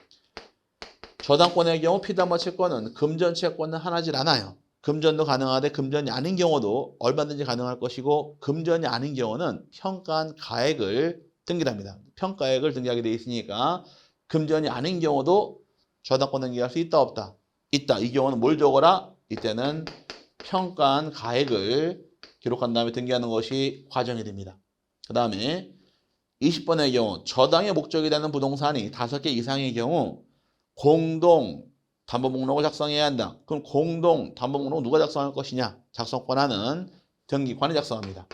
저당권의 경우 피담보 채권은 금전 채권은 하나질 않아요. 금전도 가능하되 금전이 아닌 경우도 얼마든지 가능할 것이고 금전이 아닌 경우는 평가한 가액을 등기합니다. 평가액을 등기하게 되어 있으니까 금전이 아닌 경우도 저당권 등기할 수 있다 없다? 있다. 이 경우는 뭘 적어라? 이때는 평가한 가액을 기록한 다음에 등기하는 것이 과정이 됩니다. 그 다음에 20번의 경우 저당의 목적이 되는 부동산이 5개 이상의 경우 공동 담보 목록을 작성해야 한다. 그럼 공동 담보 목록 누가 작성할 것이냐? 작성 권한은 등기관이 작성합니다.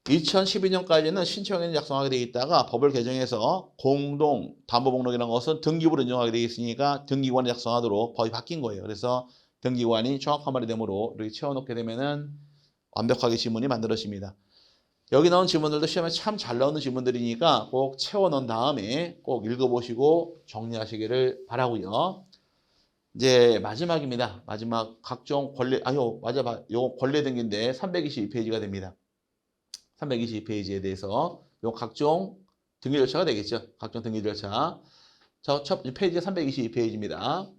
2012년까지는 신청인이 작성하게 되어 있다가 법을 개정해서 공동 담보 목록이라는 것은 등기부로 인정하게 되어 있으니까 등기관이 작성하도록 법이 바뀐 거예요. 그래서 등기관이 정확한 말이 되므로 이렇게 채워놓게 되면은 완벽하게 지문이 만들어집니다. 여기 나온 지문들도 시험에 참 잘 나오는 지문들이니까 꼭 채워놓은 다음에 꼭 읽어보시고 정리하시기를 바라고요. 이제 마지막입니다. 마지막 각종 권리, 요거 권리 등기인데 322페이지가 됩니다. 322페이지에 대해서 요 각종 등기 절차가 되겠죠. 각종 등기 절차. 첫 페이지가 322페이지입니다.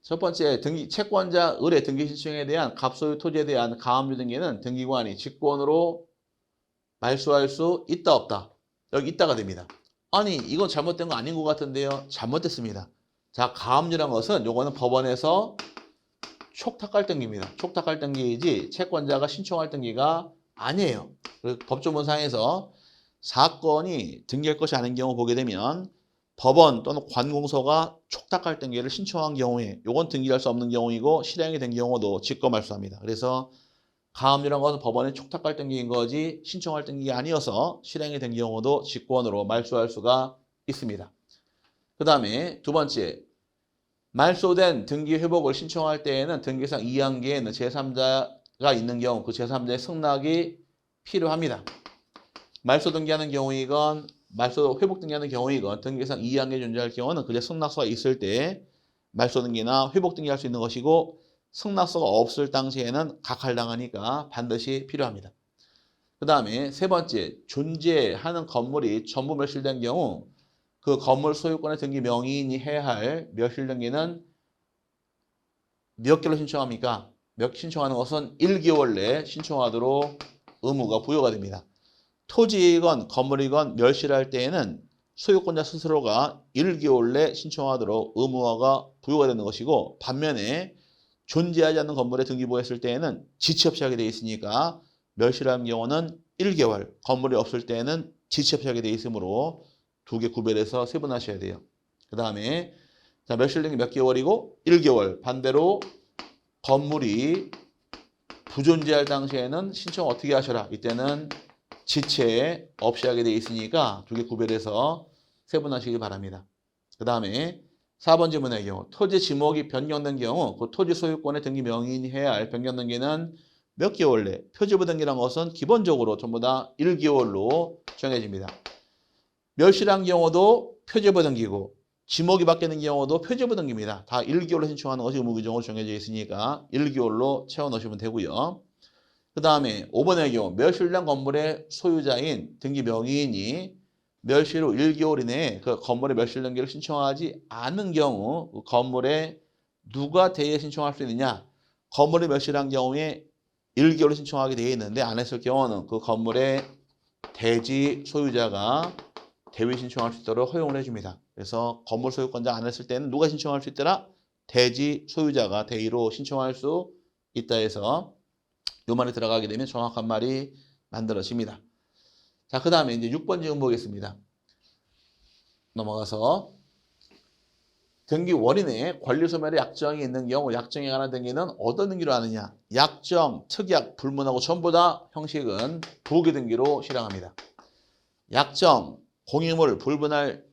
첫 번째 등기 채권자 의뢰 등기 신청에 대한 갑소유 토지에 대한 가압류 등기는 등기관이 직권으로 말소할 수 있다 없다. 여기 있다가 됩니다. 아니 이건 잘못된 거 아닌 것 같은데요. 잘못됐습니다. 자 가압류란 것은 요거는 법원에서 촉탁할 등기입니다. 촉탁할 등기이지 채권자가 신청할 등기가 아니에요. 법조문상에서 사건이 등기할 것이 아닌 경우 보게 되면 법원 또는 관공서가 촉탁할 등기를 신청한 경우에 요건 등기할 수 없는 경우이고 실행이 된 경우도 직권말소합니다. 그래서 가압류란 것은 법원의 촉탁할 등기인 거지 신청할 등기가 아니어서 실행이 된 경우도 직권으로 말소할 수가 있습니다. 그 다음에 두 번째 말소된 등기 회복을 신청할 때에는 등기상 2항기에는 제3자가 있는 경우 그 제3자의 승낙이 필요합니다. 말소 등기하는 경우이건 말소 회복 등기하는 경우이건 등기상 2항에 존재할 경우는 그제 승낙서가 있을 때 말소 등기나 회복 등기할 수 있는 것이고 승낙서가 없을 당시에는 각할당하니까 반드시 필요합니다. 그 다음에 세 번째 존재하는 건물이 전부 멸실된 경우 그 건물 소유권의 등기 명의인이 해야 할 멸실 등기는 몇 개로 신청합니까? 신청하는 것은 1개월 내에 신청하도록 의무가 부여가 됩니다. 토지이건 건물이건 멸실할 때에는 소유권자 스스로가 1개월 내 신청하도록 의무화가 부여가 되는 것이고 반면에 존재하지 않는 건물에 등기부했을 때에는 지체없이하게 되어 있으니까 멸실한 경우는 1개월, 건물이 없을 때에는 지체없이하게 되어 있으므로 두 개 구별해서 세분하셔야 돼요. 그 다음에 멸실된 게 몇 개월이고 1개월. 반대로 건물이 부존재할 당시에는 신청 어떻게 하셔라. 이때는 지체 없이 하게 되어 있으니까 두 개 구별해서 세분하시기 바랍니다. 그 다음에 4번 지문의 경우 토지 지목이 변경된 경우 그 토지 소유권의 등기 명의인이 해야 할 변경 등기는 몇 개월 내 표지부 등기란 것은 기본적으로 전부 다 1개월로 정해집니다. 멸실한 경우도 표지부 등기고 지목이 바뀌는 경우도 표지부 등기입니다. 다 1개월로 신청하는 것이 의무규정으로 정해져 있으니까 1개월로 채워 넣으시면 되고요. 그 다음에 5번의 경우 멸실된 건물의 소유자인 등기 명의인이 멸실 후 1개월 이내에 그 건물의 멸실 등기를 신청하지 않은 경우 그 건물에 누가 대여 신청할 수 있느냐? 건물이 멸실한 경우에 1개월로 신청하게 되어 있는데 안 했을 경우는 그 건물의 대지 소유자가 대위 신청할 수 있도록 허용을 해줍니다. 그래서 건물 소유권자 안 했을 때는 누가 신청할 수 있더라? 대지 소유자가 대위로 신청할 수 있다 해서 요 말이 들어가게 되면 정확한 말이 만들어집니다. 자, 그 다음에 이제 6번 질문 보겠습니다. 넘어가서 등기 원인에 권리소멸의 약정이 있는 경우 약정에 관한 등기는 어떤 등기로 하느냐? 약정, 특약, 불문하고 전부 다 형식은 부기 등기로 실행합니다. 약정, 공유물, 불분할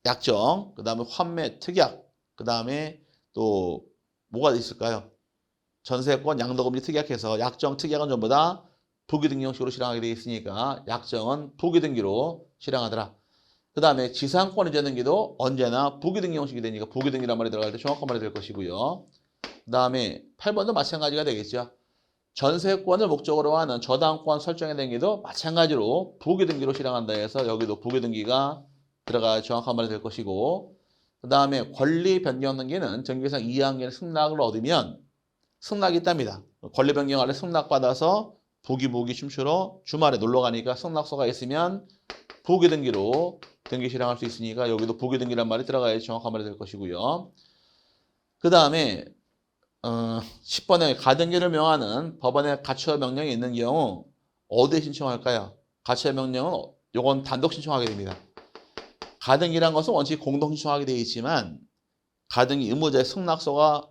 약정, 그 다음에 환매, 특약, 그 다음에 또 뭐가 있을까요? 전세권, 양도금지 특약해서 약정, 특약은 전부 다 부기 등기 형식으로 실행하게 되어 있으니까 약정은 부기 등기로 실행하더라. 그 다음에 지상권 이전 등기도 언제나 부기 등기 형식이 되니까 부기 등기란 말이 들어갈 때 정확한 말이 될 것이고요. 그 다음에 8번도 마찬가지가 되겠죠. 전세권을 목적으로 하는 저당권 설정의 등기도 마찬가지로 부기 등기로 실행한다 해서 여기도 부기 등기가 들어가야 정확한 말이 될 것이고, 그 다음에 권리 변경 등기는 등기상 2학년 승낙을 얻으면 승낙이 있답니다. 권리 변경안에 승낙받아서 부기 춤추러 주말에 놀러 가니까 승낙서가 있으면 부기 등기로 등기 실행할 수 있으니까 여기도 부기 등기란 말이 들어가야 정확한 말이 될 것이고요. 그 다음에 10번에 가등기를 명하는 법원의 가처 명령이 있는 경우 어디에 신청할까요? 가처 명령은 요건 단독 신청하게 됩니다. 가등기란 것은 원칙 공동 신청하게 되어 있지만 가등기 의무자의 승낙서가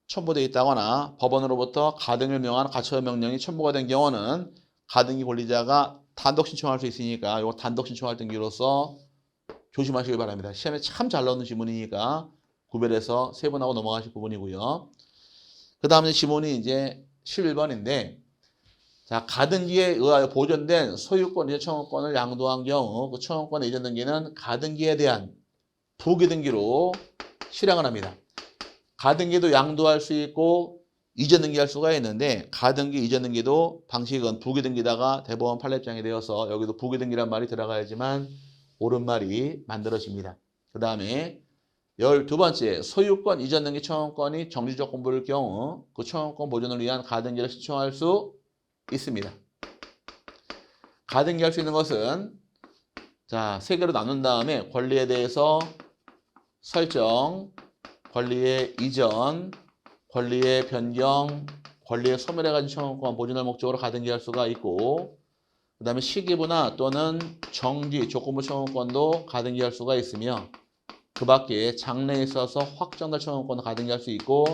첨부되어 있다거나 법원으로부터 가등기를 명하는 가처 명령이 첨부가 된 경우는 가등기 권리자가 단독 신청할 수 있으니까 이거 단독 신청할 등기로서 조심하시기 바랍니다. 시험에 참 잘 나오는 지문이니까 구별해서 세분하고 넘어가실 부분이고요. 그 다음에 지문이 이제 11번인데, 자, 가등기에 의하여 보존된 소유권 이전 청구권을 양도한 경우 그 청구권 이전 등기는 가등기에 대한 부기 등기로 실행을 합니다. 가등기도 양도할 수 있고 이전 등기할 수가 있는데 가등기 이전 등기도 방식은 부기 등기다가 대법원 판례장이 되어서 여기도 부기 등기란 말이 들어가야지만 옳은 말이 만들어집니다. 그 다음에 12번째 소유권 이전 등기 청구권이 정지조건부일 경우 그 청구권 보존을 위한 가등기를 신청할 수 있습니다. 가등기할 수 있는 것은 자, 세 개로 나눈 다음에 권리에 대해서 설정, 권리의 이전, 권리의 변경, 권리의 소멸해가지고 청구권 보존을 목적으로 가등기할 수가 있고, 그 다음에 시기부나 또는 정지, 조건부 청구권도 가등기할 수가 있으며, 그 밖에 장래에 있어서 확정될 청구권도 가등기할 수 있고,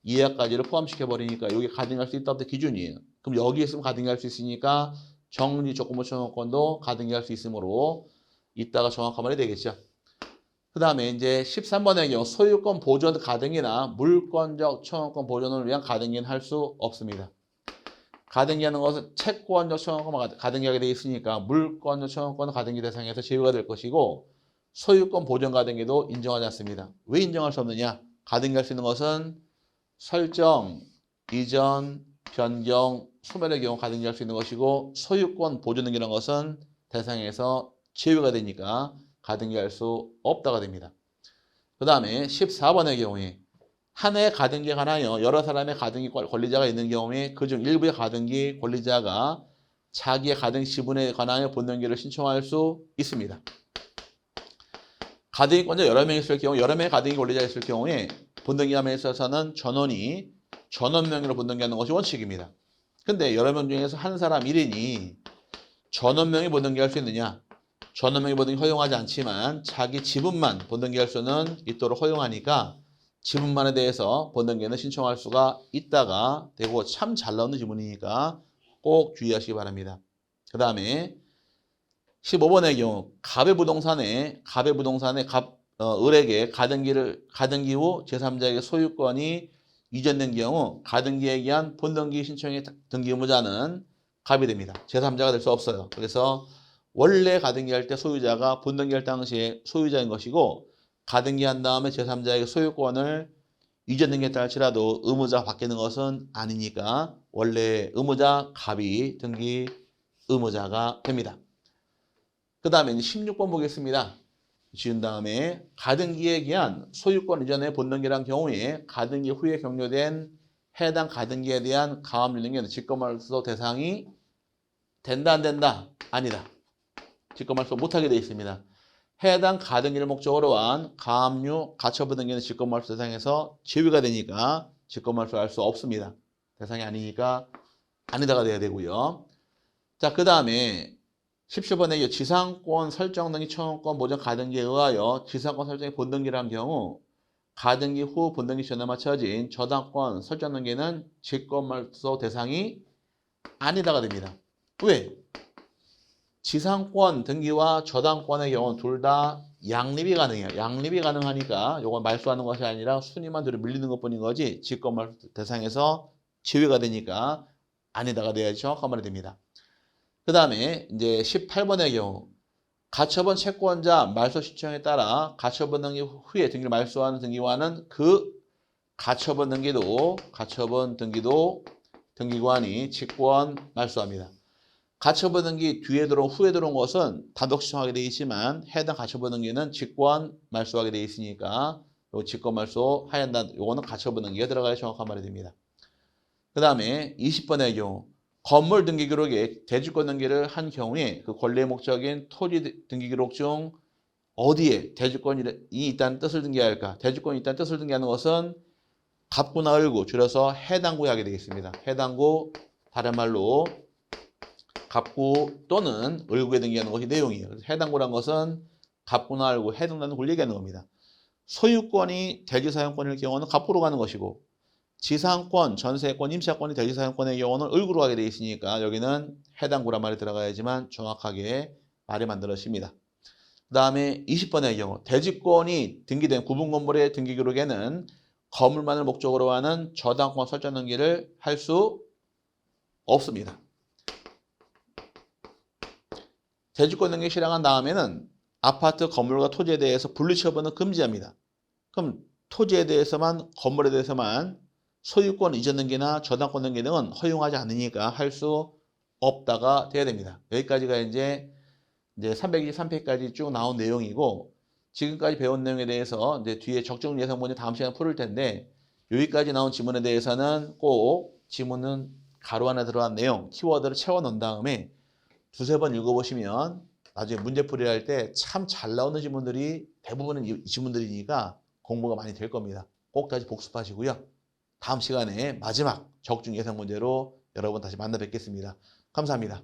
이하까지를 포함시켜버리니까 여기 가등기할 수 있다부터 기준이에요. 그럼 여기 있으면 가등기할 수 있으니까 정지, 조건부 청구권도 가등기할 수 있으므로 이따가 정확한 말이 되겠죠. 그 다음에 이제 13번의 경우 소유권 보존 가등기나 물권적 청구권 보존을 위한 가등기는 할 수 없습니다. 가등기하는 것은 채권적 청구권 가등기하게 되어 있으니까 물권적 청구권은 가등기 대상에서 제외가 될 것이고 소유권 보존 가등기도 인정하지 않습니다. 왜 인정할 수 없느냐? 가등기할 수 있는 것은 설정, 이전, 변경, 소멸의 경우 가등기할 수 있는 것이고 소유권 보존 등기라는 것은 대상에서 제외가 되니까 가등기할 수 없다가 됩니다. 그 다음에 14번의 경우에 한 해 가등기에 관하여 여러 사람의 가등기 권리자가 있는 경우에 그중 일부의 가등기 권리자가 자기의 가등기 지분에 관하여 본등기를 신청할 수 있습니다. 가등기권자 여러 명 있을 경우 여러 명의 가등기 권리자가 있을 경우에 본등기함에 있어서는 전원이 전원 명의로 본등기하는 것이 원칙입니다. 근데 여러 명 중에서 한 사람 1인이 전원 명의 본등기할 수 있느냐? 전원 명의 본등기 허용하지 않지만 자기 지분만 본등기할 수는 있도록 허용하니까 지분만에 대해서 본등기는 신청할 수가 있다가 되고 참 잘 나오는 지문이니까 꼭 주의하시기 바랍니다. 그 다음에 15번의 경우 갑의 부동산에 을에게 가등기 후 제3자에게 소유권이 이전된 경우 가등기에 의한 본등기 신청의 등기 의무자는 갑이 됩니다. 제3자가 될 수 없어요. 그래서 원래 가등기할 때 소유자가 본등기할 당시에 소유자인 것이고 가등기한 다음에 제3자에게 소유권을 이전 등기했다 할지라도 의무자가 바뀌는 것은 아니니까 원래 의무자 갑이 등기 의무자가 됩니다. 그 다음에 16번 보겠습니다. 지은 다음에 가등기에 기한 소유권 이전의 본등기란 경우에 가등기 후에 격려된 해당 가등기에 대한 가압류 등기는 직권말소 대상이 된다 안 된다? 아니다. 직권말소 못하게 되어 있습니다. 해당 가등기를 목적으로 한 가압류, 가처분 등기는 직권말소 대상에서 제외가 되니까 직권말소 할 수 없습니다. 대상이 아니니까 아니다가 돼야 되고요. 자, 그 다음에 17번에 지상권 설정 등기 청구권 보전 가등기에 의하여 지상권 설정이 본등기를 한 경우 가등기 후 본등기 전에 맞춰진 저당권 설정 등기는 직권말소 대상이 아니다가 됩니다. 왜? 지상권 등기와 저당권의 경우는 둘 다 양립이 가능해요. 양립이 가능하니까 이건 말소하는 것이 아니라 순위만 뒤로 밀리는 것뿐인 거지 직권말소 대상에서 제외가 되니까 아니다가 돼야지 정확한 말이 됩니다. 그 다음에 이제 18번의 경우 가처분 채권자 말소 신청에 따라 가처분 등기 후에 등기를 말소하는 등기관은 그 가처분 등기도 등기관이 직권 말소합니다. 가처분 등기 뒤에 들어온 후에 들어온 것은 단독 신청하게 되어 있지만 해당 가처분 등기는 직권 말소하게 되어 있으니까 직권 말소 하얀다. 요거는 가처분 등기가 들어가야 정확한 말이 됩니다. 그 다음에 20번의 경우 건물 등기 기록에 대주권 등기를 한 경우에 그 권리의 목적인 토지 등기 기록 중 어디에 대주권이 있다는 뜻을 등기할까? 대주권이 있다는 뜻을 등기하는 것은 갑구나 을구 줄여서 해당구에 하게 되겠습니다. 해당구 다른 말로 갑구 또는 을구에 등기하는 것이 내용이에요. 그래서 해당구란 것은 갑구나 을구 해당되는 걸 얘기하는 겁니다. 소유권이 대지사용권일 경우는 갑구로 가는 것이고 지상권, 전세권, 임차권이 대지사용권의 경우는 을구로 가게 되어 있으니까 여기는 해당구란 말이 들어가야지만 정확하게 말이 만들어집니다. 그 다음에 20번의 경우 대지권이 등기된 구분건물의 등기 기록에는 건물만을 목적으로 하는 저당권 설정 등기를 할 수 없습니다. 대지권 등기 실행한 다음에는 아파트 건물과 토지에 대해서 분리처분은 금지합니다. 그럼 토지에 대해서만 건물에 대해서만 소유권 이전 등기나 저당권 등기 등은 허용하지 않으니까 할 수 없다가 돼야 됩니다. 여기까지가 이제 323페이지까지 쭉 나온 내용이고 지금까지 배운 내용에 대해서 이제 뒤에 적정 예상문제 다음 시간에 풀을 텐데 여기까지 나온 지문에 대해서는 꼭 지문은 가로 안에 들어간 내용, 키워드를 채워 넣은 다음에 두세 번 읽어보시면 나중에 문제풀이 할 때 참 잘 나오는 지문들이 대부분은 이 지문들이니까 공부가 많이 될 겁니다. 꼭 다시 복습하시고요. 다음 시간에 마지막 적중 예상 문제로 여러분 다시 만나 뵙겠습니다. 감사합니다.